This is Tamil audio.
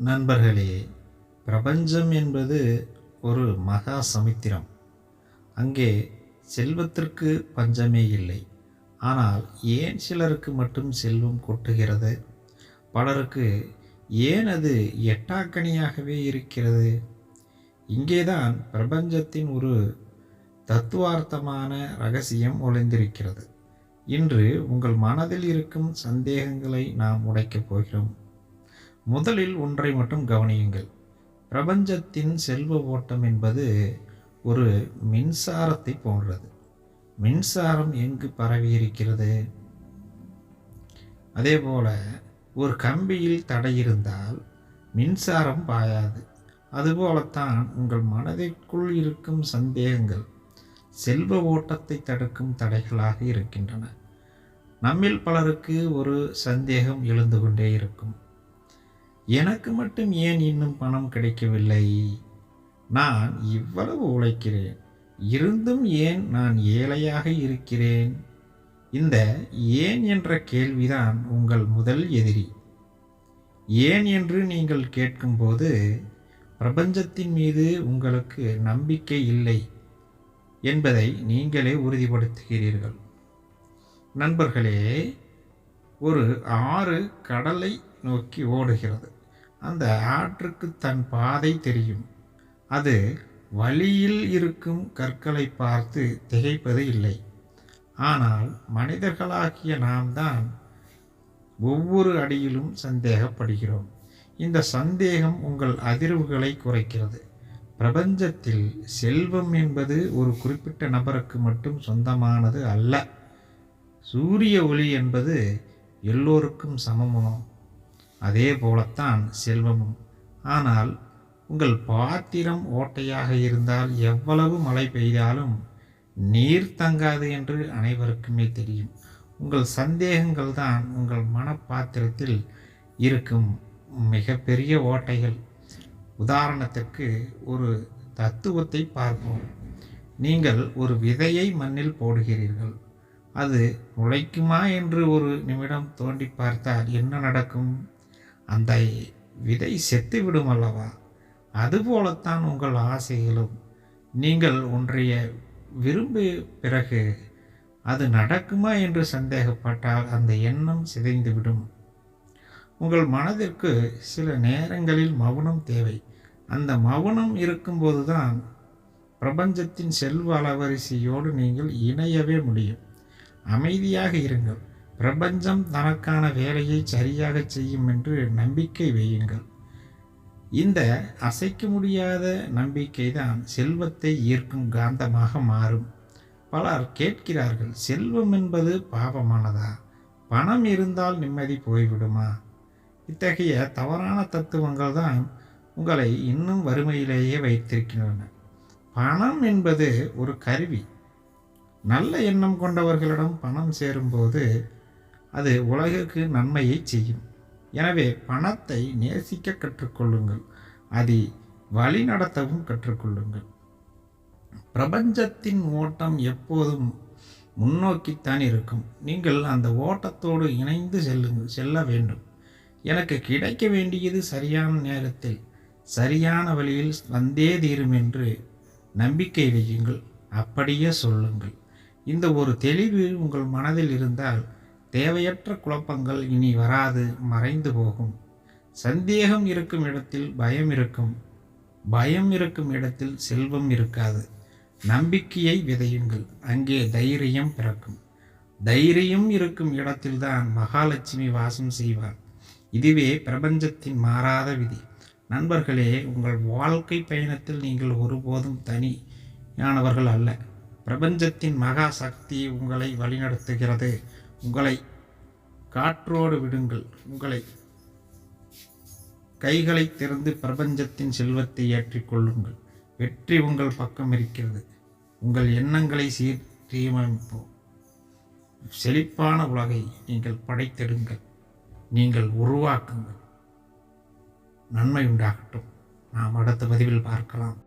நண்பர்களே, பிரபஞ்சம் என்பது ஒரு மகா சமுத்திரம். அங்கே செல்வத்திற்கு பஞ்சமே இல்லை. ஆனால் ஏன் சிலருக்கு மட்டும் செல்வம் கொட்டுகிறது? பலருக்கு ஏன் அது எட்டாக்கனியாகவே இருக்கிறது? இங்கேதான் பிரபஞ்சத்தின் ஒரு தத்துவார்த்தமான ரகசியம் ஒளிந்திருக்கிறது. இன்று உங்கள் மனதில் இருக்கும் சந்தேகங்களை நாம் உடைக்கப் போகிறோம். முதலில் ஒன்றை மட்டும் கவனியுங்கள். பிரபஞ்சத்தின் செல்வ ஓட்டம் என்பது ஒரு மின்சாரத்தை போன்றது. மின்சாரம் எங்கு பரவி இருக்கிறது? அதேபோல ஒரு கம்பியில் தடை இருந்தால் மின்சாரம் பாயாது. அதுபோலத்தான் உங்கள் மனதிற்குள் இருக்கும் சந்தேகங்கள் செல்வ ஓட்டத்தை தடுக்கும் தடைகளாக இருக்கின்றன. நம்மில் பலருக்கு ஒரு சந்தேகம் எழுந்து கொண்டே இருக்கும். எனக்கு மட்டும் ஏன் இன்னும் பணம் கிடைக்கவில்லை? நான் இவ்வளவு உழைக்கிறேன், இருந்தும் ஏன் நான் ஏழையாக இருக்கிறேன்? இந்த ஏன் என்ற கேள்விதான் உங்கள் முதல் எதிரி. ஏன் என்று நீங்கள் கேட்கும்போது பிரபஞ்சத்தின் மீது உங்களுக்கு நம்பிக்கை இல்லை என்பதை நீங்களே உறுதிப்படுத்துகிறீர்கள். நண்பர்களே, ஒரு ஆறு கடலை நோக்கி ஓடுகிறது. அந்த ஆற்றுக்கு தன் பாதை தெரியும். அது வழியில் இருக்கும் கற்களை பார்த்து திகைப்பது இல்லை. ஆனால் மனிதர்களாகிய நாம் தான் ஒவ்வொரு அடியிலும் சந்தேகப்படுகிறோம். இந்த சந்தேகம் உங்கள் அதிர்வுகளை குறைக்கிறது. பிரபஞ்சத்தில் செல்வம் என்பது ஒரு குறிப்பிட்ட நபருக்கு மட்டும் சொந்தமானது அல்ல. சூரிய ஒளி என்பது எல்லோருக்கும் சமமோ? அதே போலத்தான் செல்வமும். ஆனால் உங்கள் பாத்திரம் ஓட்டையாக இருந்தால் எவ்வளவு மழை பெய்தாலும் நீர் தங்காது என்று அனைவருக்குமே தெரியும். உங்கள் சந்தேகங்கள் தான் உங்கள் மனப்பாத்திரத்தில் இருக்கும் மிகப்பெரிய ஓட்டைகள். உதாரணத்திற்கு ஒரு தத்துவத்தை பார்ப்போம். நீங்கள் ஒரு விதையை மண்ணில் போடுகிறீர்கள். அது முளைக்குமா என்று ஒரு நிமிடம் தோண்டி பார்த்தால் என்ன நடக்கும்? அந்த விதை செத்துவிடும் அல்லவா? அதுபோலத்தான் உங்கள் ஆசைகளும். நீங்கள் ஒன்றைய விரும்பிய பிறகு அது நடக்குமா என்று சந்தேகப்பட்டால் அந்த எண்ணம் சிதைந்துவிடும். உங்கள் மனதிற்கு சில நேரங்களில் மௌனம் தேவை. அந்த மௌனம் இருக்கும்போது தான் பிரபஞ்சத்தின் செல்வ அலவரிசையோடு நீங்கள் இணையவே முடியும். அமைதியாக இருங்கள். பிரபஞ்சம் தனக்கான வேலையை சரியாக செய்யும் என்று நம்பிக்கை வையுங்கள். இந்த அசைக்க முடியாத நம்பிக்கை தான் செல்வத்தை ஈர்க்கும் காந்தமாக மாறும். பலர் கேட்கிறார்கள், செல்வம் என்பது பாவமானதா? பணம் இருந்தால் நிம்மதி போய்விடுமா? இத்தகைய தவறான தத்துவங்கள் தான் உங்களை இன்னும் வறுமையிலேயே வைத்திருக்கின்றன. பணம் என்பது ஒரு கருவி. நல்ல எண்ணம் கொண்டவர்களிடம் பணம் சேரும்போது அது உலகிற்கு நன்மையை செய்யும். எனவே பணத்தை நேசிக்க கற்றுக்கொள்ளுங்கள். அதை வழி நடத்தவும் கற்றுக்கொள்ளுங்கள். பிரபஞ்சத்தின் ஓட்டம் எப்போதும் முன்னோக்கித்தான் இருக்கும். நீங்கள் அந்த ஓட்டத்தோடு இணைந்து செல்ல வேண்டும். எனக்கு கிடைக்க வேண்டியது சரியான நேரத்தில் சரியான வழியில் வந்தே தீரும் என்று நம்பிக்கை வையுங்கள். அப்படியே சொல்லுங்கள். இந்த ஒரு தெளிவு உங்கள் மனதில் இருந்தால் தேவையற்ற குழப்பங்கள் இனி வராது, மறைந்து போகும். சந்தேகம் இருக்கும் இடத்தில் பயம் இருக்கும். பயம் இருக்கும் இடத்தில் செல்வம் இருக்காது. நம்பிக்கையை விதையுங்கள். அங்கே தைரியம் பிறக்கும். தைரியம் இருக்கும் இடத்தில்தான் மகாலட்சுமி வாசம் செய்வார். இதுவே பிரபஞ்சத்தின் மாறாத விதி. நண்பர்களே, உங்கள் வாழ்க்கை பயணத்தில் நீங்கள் ஒருபோதும் தனியானவர்கள் அல்ல. பிரபஞ்சத்தின் மகா சக்தி உங்களை வழிநடத்துகிறது. உங்களை காற்றோடு விடுங்கள். உங்களை கைகளை திறந்து பிரபஞ்சத்தின் செல்வத்தை ஏற்றிக்கொள்ளுங்கள். வெற்றி உங்கள் பக்கம் இருக்கிறது. உங்கள் எண்ணங்களை சீரமைப்போம். செழிப்பான உலகை நீங்கள் படைத்தெடுங்கள். நீங்கள் உருவாக்குங்கள். நன்மை உண்டாகட்டும். நாம் அடுத்த பதிவில் பார்க்கலாம்.